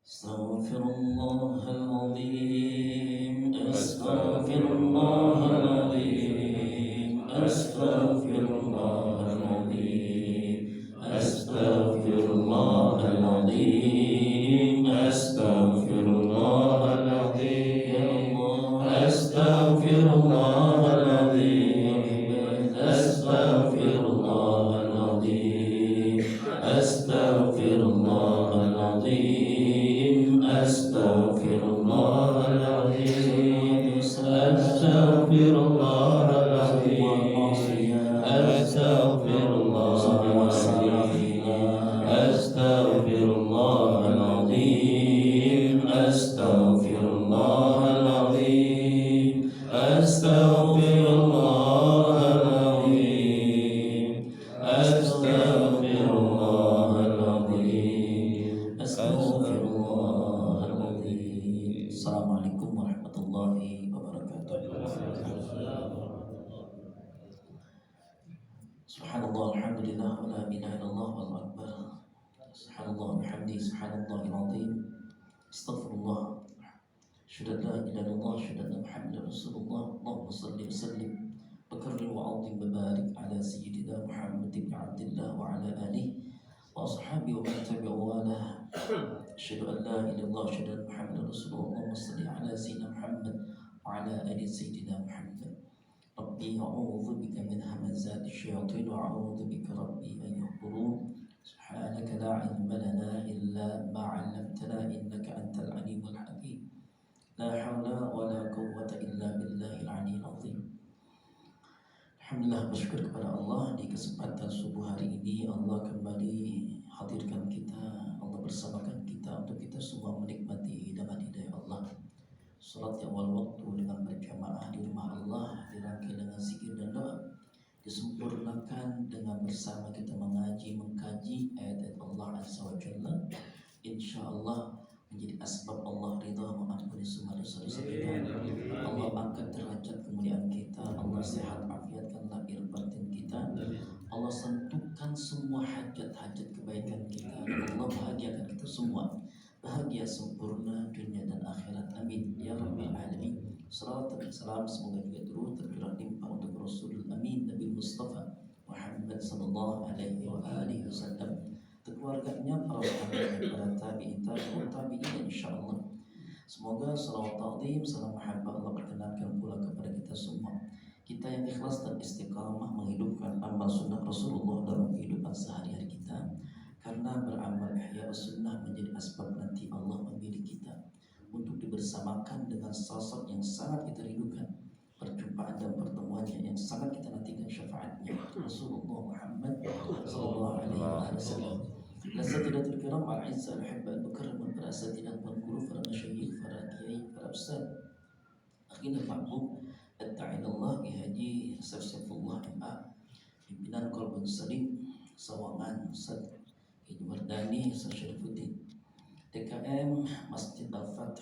أستغفر الله العظيم أستغفر الله العظيم أستغفر الله العظيم أستغفر الله العظيم أستغفر الله العظيم أستغفر الله العظيم أستغفر الله العظيم أستغفر الله العظيم أستغفر الله العظيم أستغفر الله العظيم أستغفر الله العظيم أستغفر الله العظيم أستغفر الله العظيم أستغفر الله العظيم أستغفر الله العظيم أستغفر الله العظيم. Assalamualaikum warahmatullahi wabarakatuh. Subhanallah, alhamdulillah, wa la ilaha illallah wal akbar. Subhanallah bihamdi, subhanallahil azim. Astaghfirullah. Syuhada la ilaha illallah, syuhada Muhammadar Rasulullah. Allahumma salli wa sallim wa karrim wa azim wa barik ala sayyidina Muhammad ibn Abdillah wa ala alihi wa ashabihi wa man tabi'a wa wala. Asyhadu an la ilaha illallah, asyhadu anna Muhammadar Rasulullah. Allahumma salli ala sayyidina Muhammad wa ala ali sayyidina Muhammad. Rabbi a'udzu bika min hamazati syayatin wa a'udzu bika rabbi an yahdurun. Subhanaka la ilma lana illa ma 'allamtana innaka antal alimul hakim. La haula wa la quwwata illa billahil aliyyil azim. Alhamdulillah, bersyukur kepada Allah di kesempatan subuh hari ini Allah kembali hadirkan kita, Allah bersamakan kita untuk kita semua menikmati hidangan hidayah Allah. Salat yang awal waktu dengan berjamaah di rumah Allah, dirangkai dengan zikir dan doa, disempurnakan dengan bersama kita mengaji, mengkaji ayat-ayat Allah Azza wa Jalla. InsyaAllah menjadi asbab Allah ridha, mengampuni semua dosa-dosa kita. Allah angkat derajat kemuliaan kita. Allah sehat afiatkan lahir batin kita. Allah sentuhkan semua hajat-hajat kebaikan kita. Allah bahagiakan kita semua, bahagia sempurna dunia dan akhirat. Amin ya rabbal alamin. Salawat dan salam semoga juga turun tercurah limpah untuk Rasulul Amin Nabi Mustafa Muhammad sallallahu alaihi wa alihi wasallam, keluarganya, para sahabat, para tabi'in, tabi'in insyaallah. Semoga salawat ta'zim, salam mahabbah Allah perkenankan pula kepada kita semua. Kita yang ikhlas dan istiqamah menghidupkan amal sunnah Rasulullah dalam kehidupan sehari-hari kita. Karena beramal ihya sunnah menjadi asbab nanti Allah memilih kita untuk dibersamakan dengan sosok yang sangat kita rindukan, perjumpaan dan pertemuannya yang sangat kita nantikan syafaatnya, Rasulullah Muhammad sallallahu alaihi wasallam. Asatidatul kiram al-izza al-hibba al-mukarramun, para asatidah, para guru, para masyayikh, para kiai, para ustaz, akhirnya mahbub at-ta'inallah Haji Saifullah MA, pimpinan Qalbun Salim Sawangan, Ustaz Haji Mardani, Ustaz Syarifuddin, DKM Masjid Al-Fath,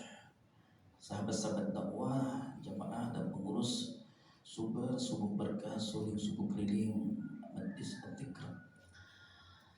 sahabat-sahabat dakwah, jamaah dan pengurus Subuh Berkah, Subuh Keliling, Majlis At-Tikram.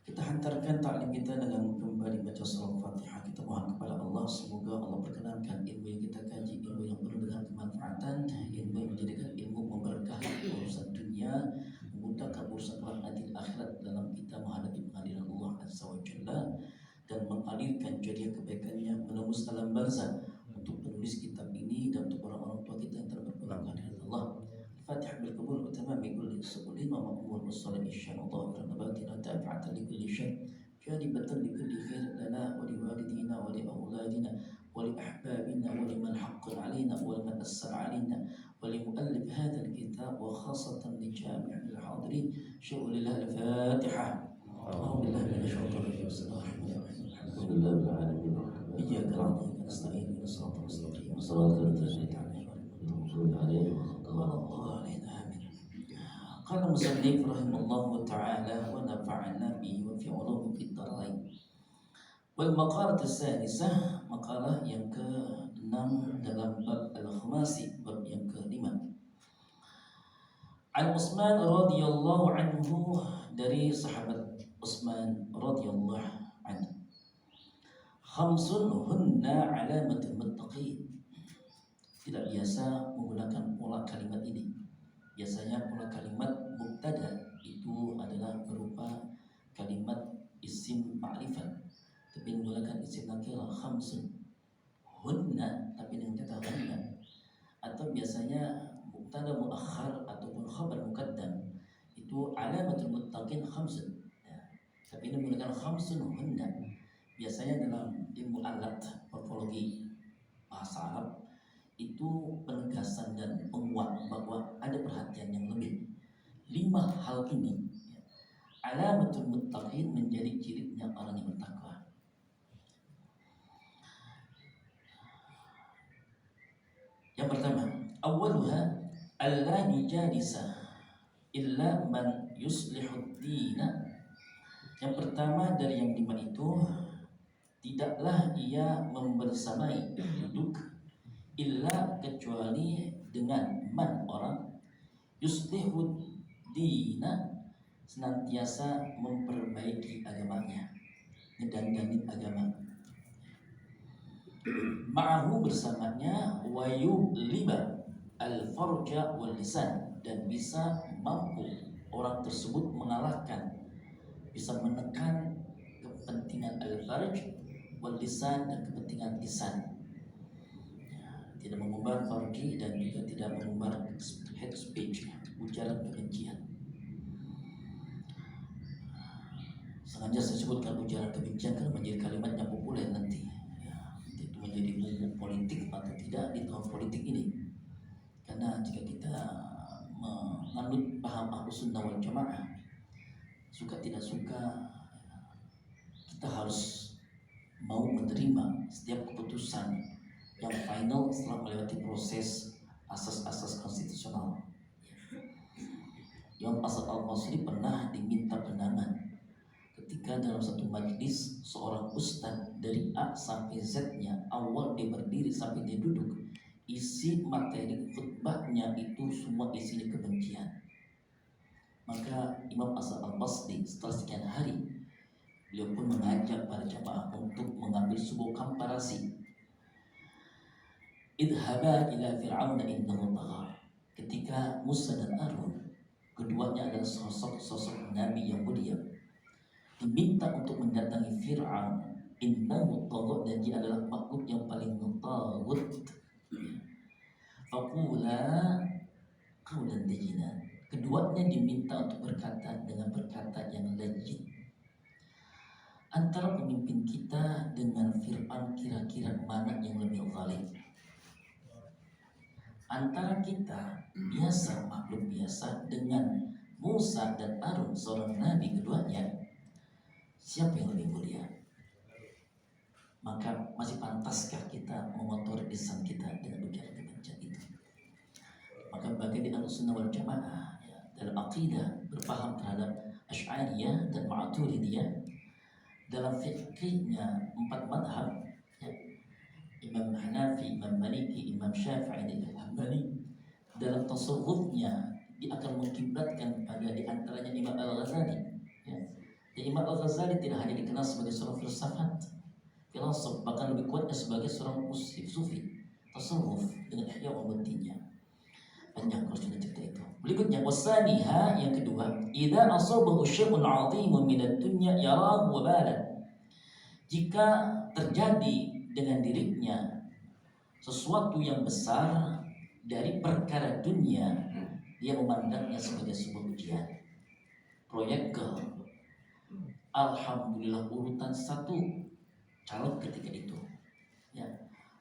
Kita hantarkan taklim kita dengan kembali baca surah Fatihah. Kita mohon kepada Allah semoga Allah perkenankan ilmu yang kita kaji, ilmu yang penuh dengan kemanfaatan, ilmu yang menjadikan ilmu memberkahi urusan dunia, memudahkan urusan nanti akhirat dalam kita menghadapi pengadilan Allah Azza wa Jalla, dan mengalirkan jariah kebaikannya menembus alam barzah untuk penulis kitab ini dan untuk orang-orang tua kita yang telah berpegang kehadirat Allah. Fatihah bil qabul wa tamami kulli subulin wa maqbul wassalam insyaallah wa nabatina ta'fa'atan li kulli syai' jalibatan li kulli khair lana wa li walidina wa li awladina wa li ahbabina wa liman haqqan alaina wa liman assara alaina wa li muallif hadha al-kitab wa khassatan li jami' al-hadirin. Syu'ulillah al-Fatihah. A'udzu billahi minasy syaithanir rajim. Alhamdulillahi rabbil alamin. Iyyaka na'budu wa nasta'in ihdinas siratal mustaqim. Shiratal ladzina an'amta 'alaihim Qala musannif rahimallahu ta'ala wa nafa'ana bihi wa fi ulumi fid dharain. Wal maqalah as-sadisah, maqalah yang ke-6 dalam bab al-khumasi, bab yang ke-5. An Utsman radhiyallahu anhu, dari sahabat Utsman radhiyallahu anhu. Khamsun hunna alamatul muttaqin. Tidak biasa menggunakan pola kalimat ini. Biasanya pola kalimat mubtada itu adalah berupa kalimat isim ma'rifat, tapi menggunakan isim nakirah. Khamsun hunna tapi dengan kata hunna, atau biasanya mubtada muakhar ataupun khabar muqaddam itu alamatul muttaqin khamsun ya. Tapi ini menggunakan khamsun hunna. Biasanya dalam ilmu alat morfologi bahasa Arab itu penegasan dan penguat bahwa ada perhatian yang lebih. 5 hal ini ya, alamatul muttaqin, menjadi cirinya orang yang bertakwa. Yang pertama, awwaluha alla yujalisa illa man yuslihud dina. Yang pertama dari yang 5 itu, tidaklah ia membersamai duduk illa kecuali dengan man orang yuslihud dina, senantiasa memperbaiki agamanya, ngedandangin agama. Ma'ahu bersamanya wa yuliba al-farja wal lisan, dan bisa mampu orang tersebut mengalahkan, bisa menekan kepentingan al-farj wal lisan, dan kepentingan lisan. Tidak mengumbar farji dan juga tidak mengumbar hate speech, ujaran kebencian. Sengaja saya sebutkan ujaran kebencian karena menjadi kalimat yang populer nanti ya, itu menjadi bumbu politik atau tidak di tahun politik ini. Karena jika kita menganut paham Ahlus Sunnah wal Jamaah, suka tidak suka kita harus mau menerima setiap keputusan yang final setelah melewati proses asas-asas konstitusional. Imam Hasan al-Basri pernah diminta pendapat ketika dalam satu majlis seorang ustadz dari A sampai Z-nya, awal dia berdiri sampai dia duduk, isi materi khutbahnya itu semua isinya kebencian. Maka Imam Hasan al-Basri setelah sekian hari, beliau pun mengajak para jamaah untuk mengambil sebuah komparasi. Idhaba ila fir'auna innahu tagha. Ketika Musa dan Harun, keduanya adalah sosok nabi yang mulia, diminta untuk mendatangi Fir'aun, innahu tagha, dan dia adalah makhluk yang paling taghut. Faqula qawlan layyina. Keduanya diminta untuk berkata dengan perkataan yang lejit. Antara pemimpin kita dengan Fir'aun, kira-kira mana yang lebih zalim? Antara kita biasa, makhluk biasa, dengan Musa dan Harun, seorang nabi keduanya, siapa yang lebih mulia? Maka masih pantaskah kita mengotori lisan kita dengan ujaran kebencian itu? Maka bagi di Ahlus Sunnah wal Jamaah ya, dalam aqidah berpaham terhadap Asy'ariyah dan Ma'turidiyah, dalam fikihnya 4 madhab ya, Imam Hanafi, Imam Maliki, Imam Syafi'i, dan Imam Hambali, dalam tasawufnya dia akan mengkiblatkan pada diantaranya Imam Al-Ghazali ya. Dan Imam Al-Ghazali tidak hanya dikenal sebagai seorang filsafat, filosof, bahkan lebih kuatnya sebagai seorang sufi, tasawuf dengan ihya ulumuddinnya. Panjang kalau sudah cerita itu. Berikutnya wasaniha, yang kedua, idza asabahu syai'un 'azimun min ad-dunya yarahu wabalan. Jika terjadi dengan dirinya sesuatu yang besar dari perkara dunia, dia memandangnya sebagai sebuah ujian. Proyek ke alhamdulillah urutan 1 caleg ketika itu ya,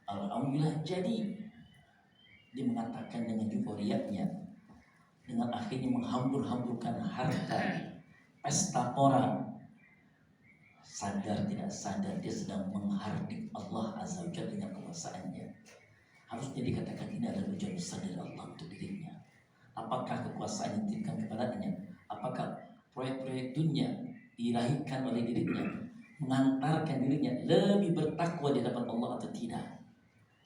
alhamdulillah jadi. Dia mengatakan dengan euforianya, dengan akhirnya menghambur-hamburkan harta pesta orang, sadar tidak sadar dia sedang menghardik Allah Azza wa Jalla dengan kekuasaannya. Harusnya dikatakan ini adalah ujian besar dari Allah untuk dirinya. Apakah kekuasaan yang diberikan kepadanya, apakah proyek-proyek dunia dilahirkan oleh dirinya mengantarkan dirinya lebih bertakwa di hadapan Allah atau tidak?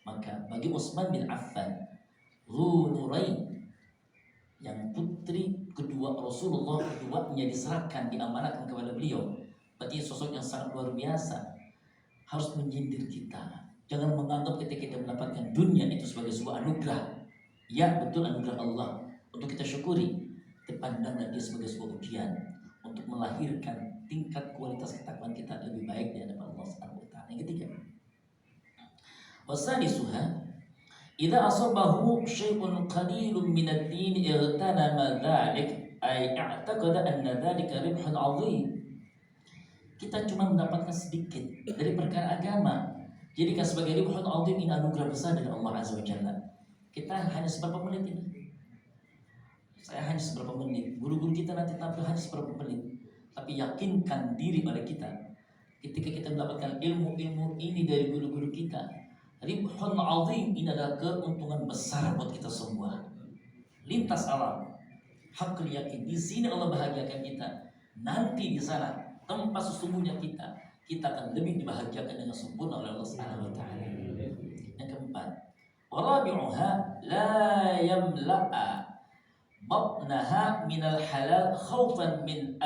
Maka bagi Utsman bin Affan, Dzunurain, yang putri kedua Rasulullah, keduanya diserahkan, diamanahkan kepada beliau, berarti sosok yang sangat luar biasa. harus menyindir kita. Jangan menganggap ketika kita mendapatkan dunia itu sebagai sebuah anugerah. Ya betul, anugerah Allah untuk kita syukuri. Tapi pandanglah dia sebagai sebuah ujian untuk melahirkan tingkat kualitas ketakwaan kita lebih baik di hadapan Allah Subhanahu wa taala. Yang ketiga, wasadisuha idza asabahu syai'un qalilun min ad-din igtanama dzalik ay i'taqada anna dzalika ribhun 'azim. Kita cuma mendapatkan sedikit dari perkara agama. Jadikan sebagai ribhun 'azim, ini anugerah besar dari Allah Azza wa Jalla. Kita hanya seberapa menit ini? Saya hanya seberapa menit. Guru-guru kita nanti tampil hanya seberapa menit. Tapi yakinkan diri pada kita, ketika kita mendapatkan ilmu-ilmu ini dari guru-guru kita, ribhun 'azim, ini adalah keuntungan besar buat kita semua. Lintas alam. Hakul yakin, di sini Allah bahagiakan kita. Nanti di sana tempat sesungguhnya kita akan lebih dibahagiakan dengan sempurna oleh Allah Subhanahu wa taala. Yang keempat, warabi'uha la yamla'a batnaha minal halal khaufan min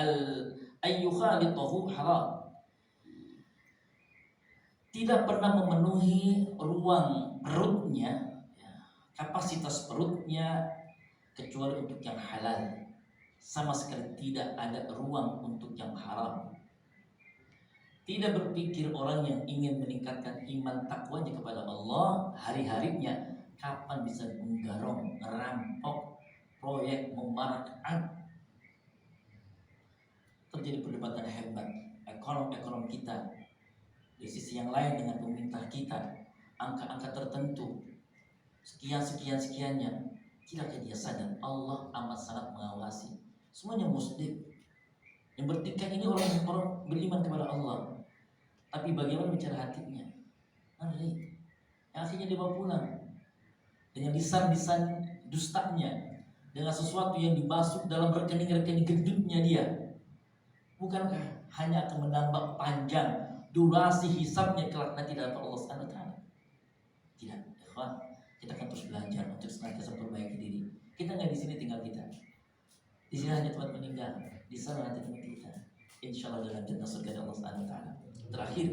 ayyukhalitahu haram. Tidak pernah memenuhi ruang perutnya, kapasitas perutnya, kecuali untuk yang halal. Sama sekali tidak ada ruang untuk yang haram. Tidak berpikir orang yang ingin meningkatkan iman takwanya kepada Allah, hari-harinya kapan bisa menggarong, merampok, proyek, memarakkan. Terjadi perdebatan hebat ekonom kita di sisi yang lain dengan pemerintah kita, angka-angka tertentu sekiannya. Tidakkah dia sadar Allah amat sangat mengawasi? Semuanya muslim. Yang bertikai ini orang beriman kepada Allah. Tapi bagaimana bicara hatinya? Yang akhirnya dibawa pulang dengan lisan-lisan dustanya, dengan sesuatu yang dibasuh dalam rekening-rekening gendutnya dia. Bukankah hanya akan menambah panjang durasi hisabnya kelak nanti dalam Allah Subhanahu wa taala? Tidak, ikhwan. Kita akan terus belajar untuk senantiasa memperbaiki diri. Kita nggak di sini tinggal kita. Di sini hanya tempat meninggal. Di sana nanti tempat kita. Insyaallah dalam jannah surga Allah Subhanahu wa taala. Terakhir,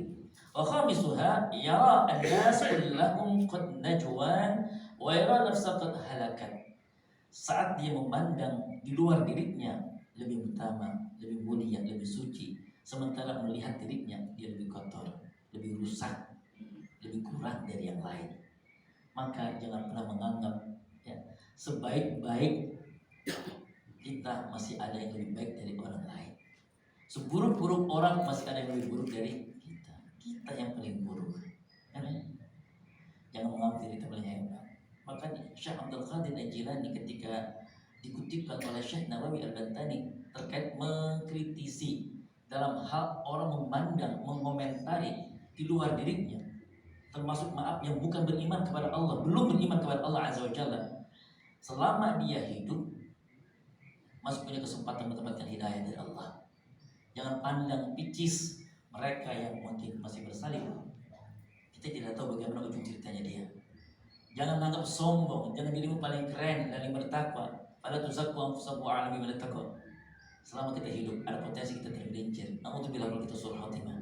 wa khamisuha yara an-nas kullahum qad najwan wa yara nafsa qad halakat. Saat dia memandang di luar dirinya lebih utama, lebih mulia, lebih suci, sementara melihat dirinya dia lebih kotor, lebih rusak, lebih kurang dari yang lain. Maka jangan pernah menganggap sebaik-baik kita masih ada yang lebih baik dari orang lain. Seburuk-buruk orang masih ada yang lebih buruk dari kita. Kita yang paling buruk. Jangan menganggap diri kita paling hebat. Maka Syekh Abdul Qadir Al-Jilani ketika dikutipkan oleh Syekh Nawawi Al-Bantani terkait mengkritisi dalam hal orang memandang, mengomentari di luar dirinya, termasuk yang bukan beriman kepada Allah, belum beriman kepada Allah Azza wa Jalla, selama dia hidup masih punya kesempatan mendapatkan hidayah dari Allah. Jangan pandang picis mereka yang mungkin masih bersalin. Kita tidak tahu bagaimana ujung ceritanya dia. Jangan anggap sombong, jangan dirimu paling keren dan bertakwa. Pada tuzakku anfusakum a'lamu biman ittaqa. Selama kita hidup ada potensi kita tergelincir. Na'udzubillah kalau kita suul khatimah.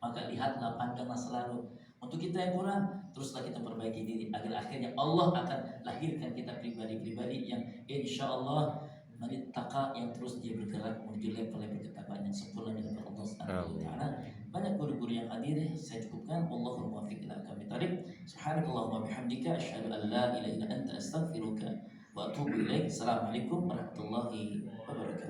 Maka lihatlah, pandanglah selalu untuk kita yang kurang, teruslah kita perbaiki diri agar akhirnya Allah akan lahirkan kita pribadi-pribadi yang insyaallah manittaqa, yang terus dia bergerak menuju level-level ketakwaan yang sempurna dengan Allah Subhanahu wa taala. Banyak guru-guru yang hadir, saya cukupkan. Wallahul muwaffiq ila aqwamit thoriq. Subhanakallahumma bihamdika asyhadu an la ilaha illa anta astaghfiruka wa atubu ilaik. Assalamualaikum warahmatullahi wabarakatuh.